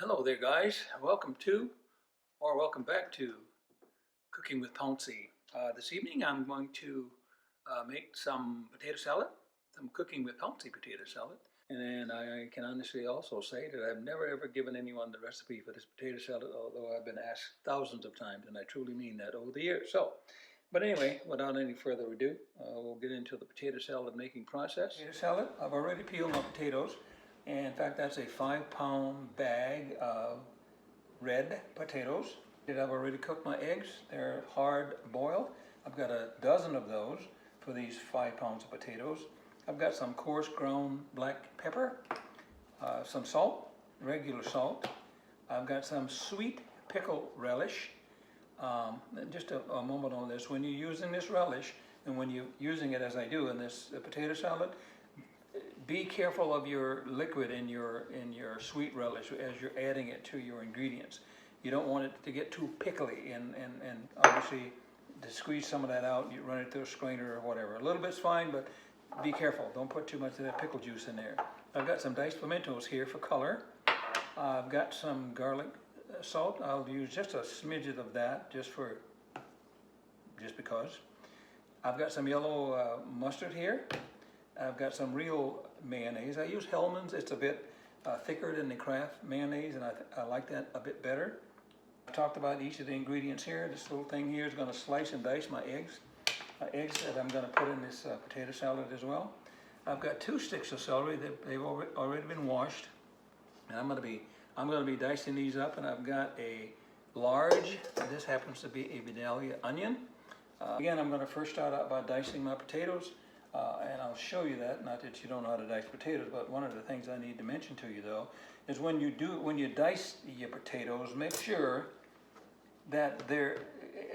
Hello there, guys. Welcome back to Cooking with Pouncy. This evening I'm going to make some potato salad, some Cooking with Pouncy potato salad. And I can honestly also say that I've never ever given anyone the recipe for this potato salad, although I've been asked thousands of times, and I truly mean that over the years. But anyway, without any further ado, we'll get into the potato salad making process. Potato salad, I've already peeled my potatoes. And in fact, that's a 5-pound bag of red potatoes. I've already cooked my eggs. They're hard boiled. I've got a dozen of those for these 5 pounds of potatoes. I've got some coarse ground black pepper, some salt, regular salt. I've got some sweet pickle relish. Just a moment on this. When you're using this relish, and when you're using it as I do in this potato salad, be careful of your liquid in your sweet relish as you're adding it to your ingredients. You don't want it to get too pickly, and obviously to squeeze some of that out, you run it through a strainer or whatever. A little bit's fine, but be careful. Don't put too much of that pickle juice in there. I've got some diced pimentos here for color. I've got some garlic salt. I'll use just a smidget of that just because. I've got some yellow mustard here. I've got some real mayonnaise. I use Hellmann's. It's a bit thicker than the Kraft mayonnaise, and I like that a bit better. I talked about each of the ingredients here. This little thing here is going to slice and dice my eggs. Eggs that I'm going to put in this potato salad as well. I've got 2 sticks of celery that they've already been washed, and I'm going to be dicing these up. And I've got a large. This happens to be a Vidalia onion. Again, I'm going to first start out by dicing my potatoes. And I'll show you that, not that you don't know how to dice potatoes, but one of the things I need to mention to you though, is when you dice your potatoes, make sure that they're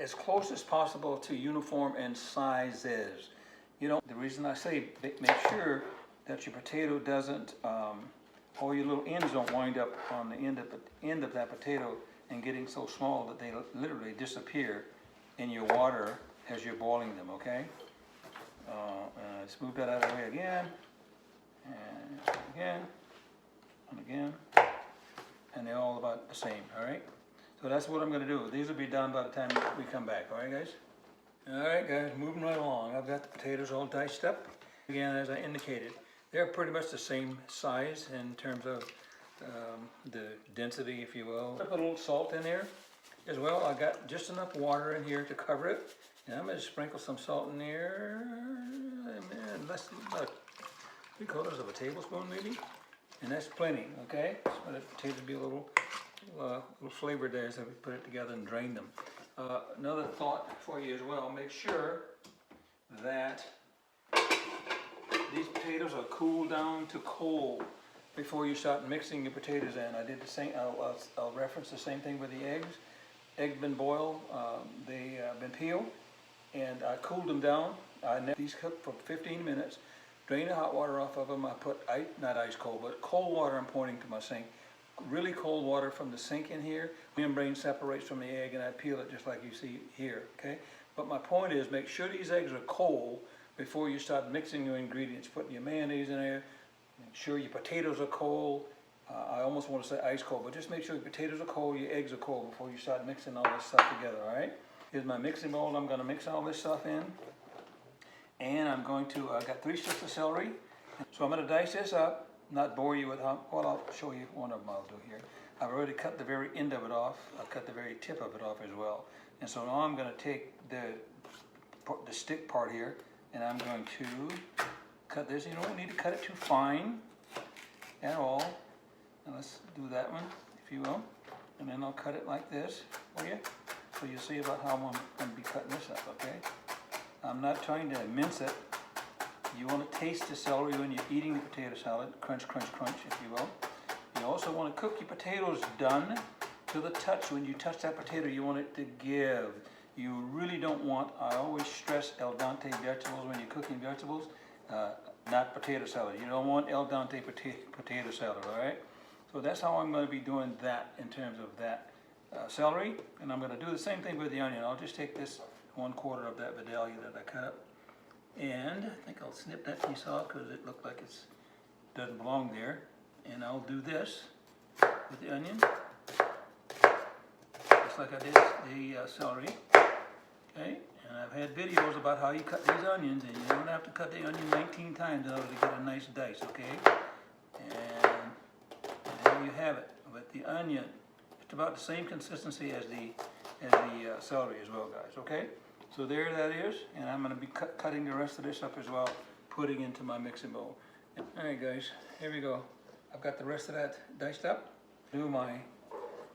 as close as possible to uniform in sizes. You know, the reason I say make sure that your potato doesn't, all your little ends don't wind up on the end of that potato and getting so small that they literally disappear in your water as you're boiling them, okay? Let's move that out of the way again, and again, and again, and they're all about the same, all right? So that's what I'm going to do. These will be done by the time we come back, all right, guys? All right, guys, moving right along. I've got the potatoes all diced up. Again, as I indicated, they're pretty much the same size in terms of the density, if you will. I put a little salt in there as well. I got just enough water in here to cover it. And I'm going to sprinkle some salt in there, and less than about 3/4 of a tablespoon maybe, and that's plenty, okay? So the potatoes be a little flavored there as we put it together and drain them. Another thought for you as well, make sure that these potatoes are cooled down to cold before you start mixing your potatoes in. I did the same, I'll reference the same thing with the eggs. Eggs been boiled, they been peeled, and I cooled them down. I let these cook for 15 minutes, drain the hot water off of them. I put, not ice cold, but cold water. I'm pointing to my sink. Really cold water from the sink in here. Membrane separates from the egg, and I peel it just like you see here, okay? But my point is, make sure these eggs are cold before you start mixing your ingredients, putting your mayonnaise in there. Make sure your potatoes are cold. I almost want to say ice cold, but just make sure your potatoes are cold, your eggs are cold before you start mixing all this stuff together, all right? Here's my mixing bowl. I'm going to mix all this stuff in. And I'm going to, I've got 3 sticks of celery. So I'm going to dice this up, not bore you with how, well, I'll show you one of them I'll do here. I've already cut the very end of it off. I've cut the very tip of it off as well. And so now I'm going to take the stick part here, and I'm going to cut this. You don't need to cut it too fine at all. And let's do that one, if you will. And then I'll cut it like this for you. So you'll see about how I'm going to be cutting this up, okay? I'm not trying to mince it. You want to taste the celery when you're eating the potato salad. Crunch, crunch, crunch, if you will. You also want to cook your potatoes done to the touch. When you touch that potato, you want it to give. You really don't want, I always stress al dente vegetables when you're cooking vegetables, not potato salad. You don't want al dente potato salad, all right? So that's how I'm going to be doing that in terms of that celery. And I'm going to do the same thing with the onion. I'll just take this 1/4 of that Vidalia that I cut up. And I think I'll snip that piece off because it looked like it doesn't belong there. And I'll do this with the onion, just like I did the celery. Okay, and I've had videos about how you cut these onions, and you don't have to cut the onion 19 times in order to get a nice dice, okay? And there you have it with the onion. It's about the same consistency as the celery as well, guys, okay? So there that is, and I'm going to be cutting the rest of this up as well, putting into my mixing bowl. Alright guys, here we go. I've got the rest of that diced up. Do my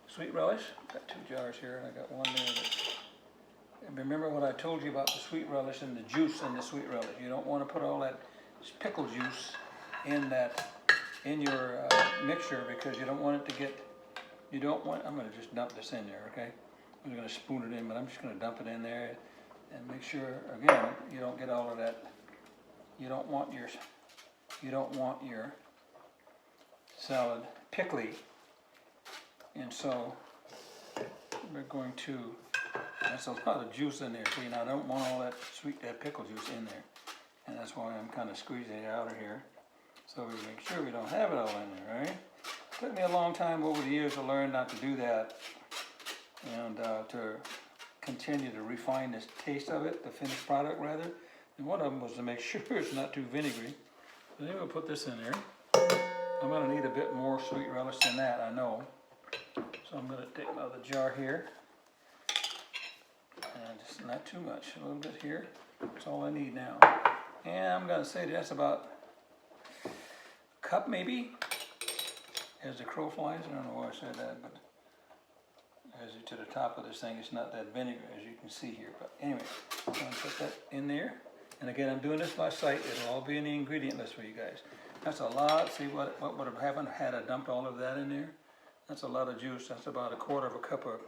sweet relish. Got 2 jars here, and I got one there. And remember what I told you about the sweet relish and the juice in the sweet relish. You don't want to put all that pickle juice in your mixture, because you don't want it to get, I'm going to just dump this in there, okay? I'm going to spoon it in, but I'm just going to dump it in there and make sure, again, you don't get all of that. You don't want your salad pickly, and so we're going to, that's a lot of juice in there, see, and I don't want all that that pickle juice in there, and that's why I'm kind of squeezing it out of here, so we make sure we don't have it all in there, right? Took me a long time over the years to learn not to do that, and to continue to refine the taste of it, the finished product rather. And one of them was to make sure it's not too vinegary. So then we'll put this in there. I'm going to need a bit more sweet relish than that, I know. So I'm going to take another jar here. And just not too much, a little bit here. That's all I need now. And I'm going to say that's about a cup maybe, as the crow flies. I don't know why I said that, but as to the top of this thing, it's not that vinegar as you can see here. But anyway, I'm going to put that in there. And again, I'm doing this by sight. It'll all be in the ingredient list for you guys. That's a lot. See what would have happened had I dumped all of that in there? That's a lot of juice. That's about 1/4 cup of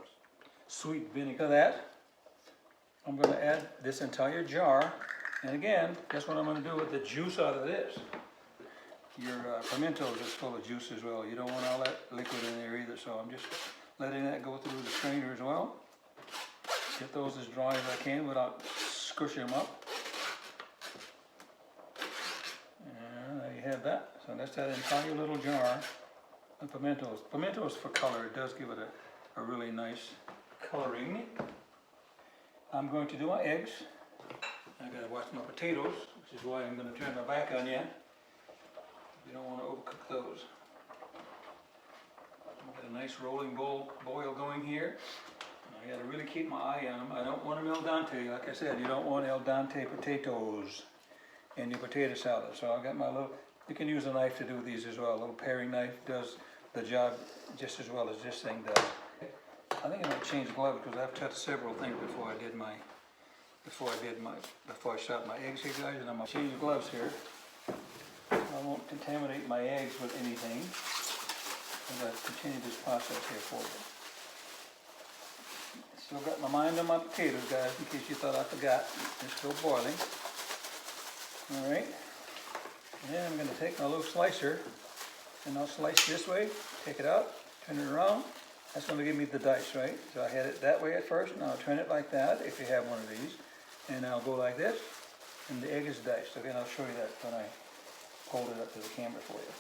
sweet vinegar. That I'm going to add this entire jar. And again, guess what I'm going to do with the juice out of this? Your pimentos is full of juice as well. You don't want all that liquid in there either. So I'm just letting that go through the strainer as well. Get those as dry as I can without squishing them up. Have that. So that's that entire little jar of pimentos. Pimentos for color, it does give it a really nice coloring. I'm going to do my eggs. I gotta watch my potatoes, which is why I'm going to turn my back on you. You don't want to overcook those. I've got a nice rolling boil going here. I gotta really keep my eye on them. I don't want them al dente. Like I said, you don't want al dente potatoes in your potato salad. So I got my little, you can use a knife to do these as well. A little paring knife does the job just as well as this thing does. I think I might change gloves because I've touched several things before I shot my eggs here, guys, and I'm gonna change gloves here. I won't contaminate my eggs with anything as I continue this process here for you. Still got my mind on my potatoes, guys, in case you thought I forgot. They're still boiling. All right. And then I'm going to take my little slicer, and I'll slice this way, take it out, turn it around. That's going to give me the dice, right? So I had it that way at first, and I'll turn it like that if you have one of these. And I'll go like this, and the egg is diced. Again, I'll show you that when I hold it up to the camera for you.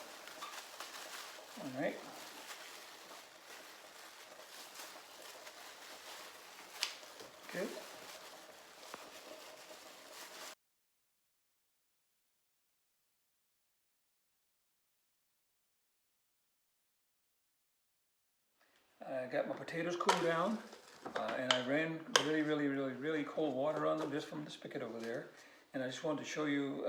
All right. Okay. I got my potatoes cooled down, and I ran really cold water on them just from the spigot over there. And I just wanted to show you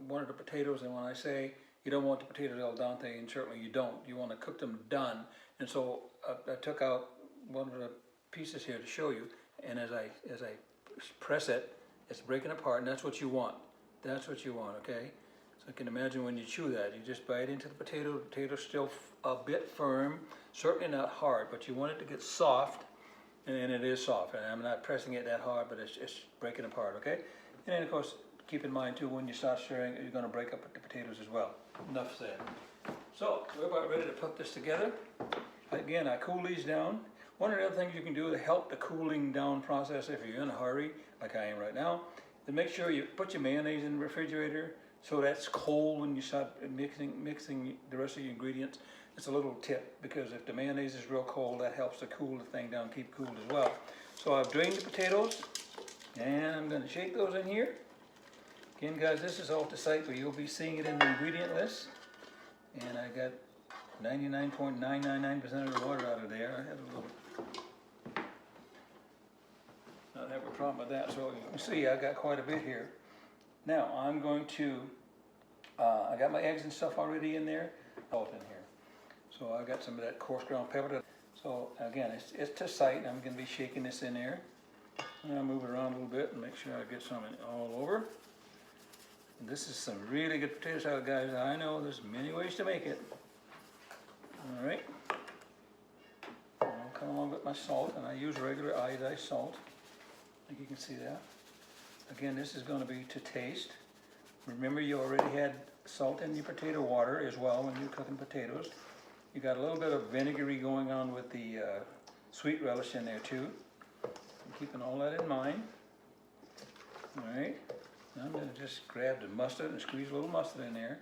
one of the potatoes, and when I say you don't want the potatoes al dente, and certainly you don't, you want to cook them done. And so I took out one of the pieces here to show you, and as I press it, it's breaking apart, and that's what you want. That's what you want, okay? So I can imagine when you chew that, you just bite into the potato's still a bit firm, certainly not hard, but you want it to get soft, and it is soft. And I'm not pressing it that hard, but it's breaking apart, okay? And then of course, keep in mind too, when you start stirring, you're gonna break up the potatoes as well. Enough said. So, we're about ready to put this together. Again, I cool these down. One of the other things you can do to help the cooling down process if you're in a hurry, like I am right now, is make sure you put your mayonnaise in the refrigerator so that's cold when you start mixing the rest of your ingredients. It's a little tip, because if the mayonnaise is real cold, that helps to cool the thing down, keep cool as well. So I've drained the potatoes, and I'm going to shake those in here. Again, guys, this is off the site, but you'll be seeing it in the ingredient list. And I got 99.999% of the water out of there. I had a little, not have a problem with that. So you can see I got quite a bit here. Now I'm going to, I got my eggs and stuff already in there, salt in here. So I got some of that coarse ground pepper. So again, it's to sight. I'm going to be shaking this in there. And I'll move it around a little bit and make sure I get some all over. And this is some really good potato salad, guys. I know there's many ways to make it. All right. I'll come along with my salt, and I use regular iodized salt. I think you can see that. Again, this is going to be to taste. Remember, you already had salt in your potato water as well when you're cooking potatoes. You got a little bit of vinegary going on with the sweet relish in there too. I'm keeping all that in mind. All right. Now I'm going to just grab the mustard and squeeze a little mustard in there.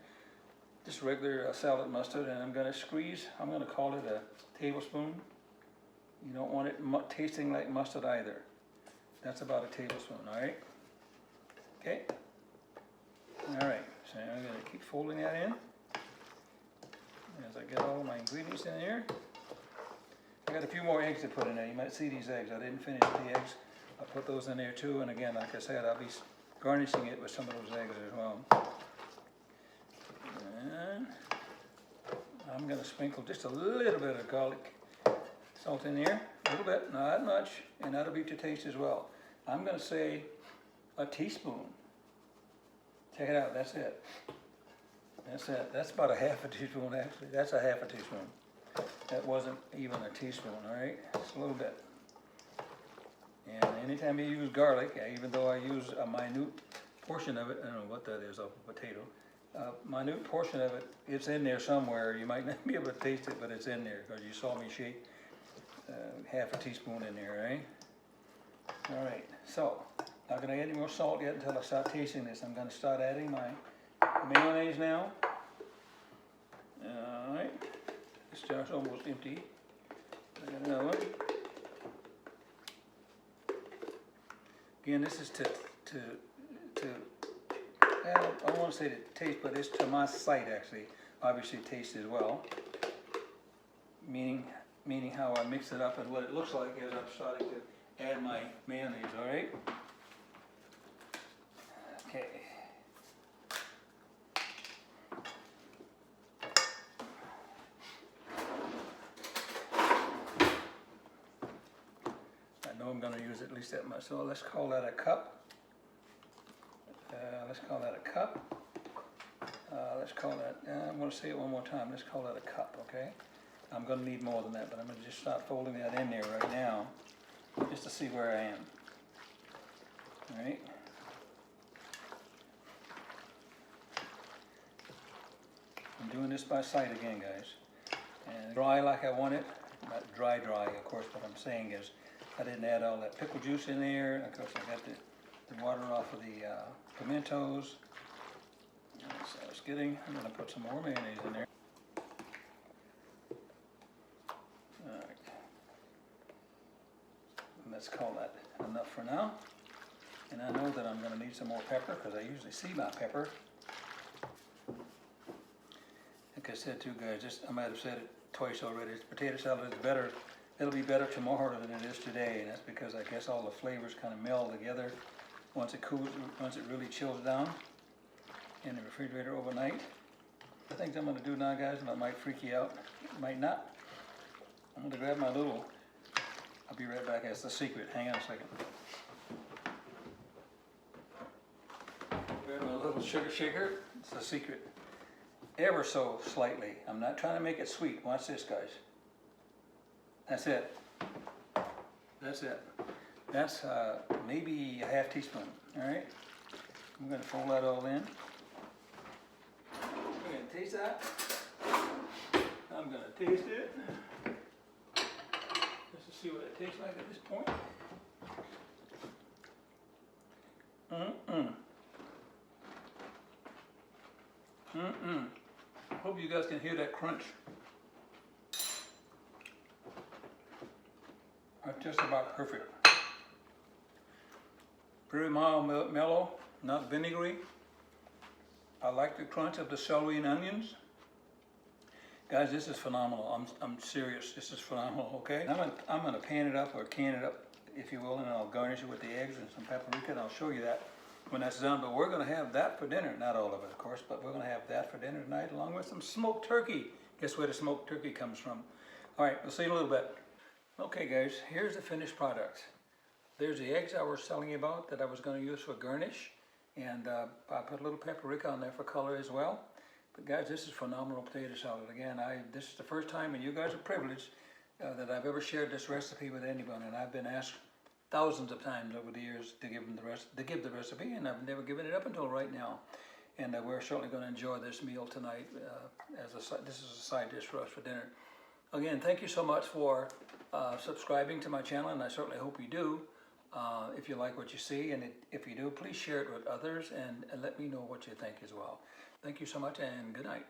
Just regular salad mustard, and I'm going to squeeze, I'm going to call it a tablespoon. You don't want it tasting like mustard either. That's about a tablespoon, all right? Okay. All right, so I'm going to keep folding that in. As I get all my ingredients in here. I got a few more eggs to put in there. You might see these eggs. I didn't finish the eggs. I'll put those in there too. And again, like I said, I'll be garnishing it with some of those eggs as well. And I'm going to sprinkle just a little bit of garlic salt in there. A little bit, not much. And that'll be to taste as well. I'm going to say a teaspoon. Check it out. That's it. That's it. That's about a half a teaspoon actually. That's a half a teaspoon. That wasn't even a teaspoon, all right? Just a little bit. And anytime you use garlic, even though I use a minute portion of it, I don't know what that is of a potato, minute portion of it, it's in there somewhere. You might not be able to taste it, but it's in there because you saw me shake half a teaspoon in there, right? All right, so not gonna add any more salt yet until I start tasting this. I'm gonna start adding my mayonnaise now. All right, this jar's almost empty. I got another one. Again, this is I don't want to say to taste, but it's to my sight actually. Obviously taste as well. Meaning how I mix it up and what it looks like as I'm starting to add my mayonnaise, all right? Okay. I know I'm going to use at least that much, so let's call that a cup. Let's call that a cup. Let's call that, I'm going to say it one more time, let's call that a cup, okay? I'm going to need more than that, but I'm going to just start folding that in there right now, just to see where I am. All right. I'm doing this by sight again, guys. And dry like I want it, not dry, of course. What I'm saying is I didn't add all that pickle juice in there. Of course, I got the water off of the pimentos. So I was getting, I'm going to put some more mayonnaise in there. All right. And let's call that enough for now. And I know that I'm going to need some more pepper because I usually see my pepper. Like I said too, guys, I might have said it twice already. Potato salad is better. It'll be better tomorrow than it is today, and that's because I guess all the flavors kind of meld together once it cools, once it really chills down in the refrigerator overnight. The things I'm going to do now, guys, and I might freak you out, might not. I'm going to grab my little. I'll be right back. It's the secret. Hang on a second. Grab my little sugar shaker. It's the secret. Ever so slightly. I'm not trying to make it sweet. Watch this, guys. That's it. That's it. That's maybe a half teaspoon. All right. I'm going to fold that all in. I'm going to taste that. I'm going to taste it. Just to see what it tastes like at this point. Hope you guys can hear that crunch. just about perfect. Very mild, mellow, not vinegary. I like the crunch of the celery and onions. Guys, this is phenomenal. I'm serious. This is phenomenal, okay? I'm gonna pan it up or can it up, if you will, and I'll garnish it with the eggs and some paprika, and I'll show you that when that's done. But we're gonna have that for dinner. Not all of it, of course, but we're gonna have that for dinner tonight along with some smoked turkey. Guess where the smoked turkey comes from? All right, we'll see you in a little bit. Okay, guys, here's the finished product. There's the eggs I was telling you about that I was gonna use for garnish. And I put a little paprika on there for color as well. But guys, this is phenomenal potato salad. Again, this is the first time, and you guys are privileged, that I've ever shared this recipe with anyone. And I've been asked thousands of times over the years to give the recipe, and I've never given it up until right now. And we're certainly going to enjoy this meal tonight. This is a side dish for us for dinner. Again, thank you so much for subscribing to my channel, and I certainly hope you do. If you like what you see, and if you do, please share it with others and let me know what you think as well. Thank you so much, and good night.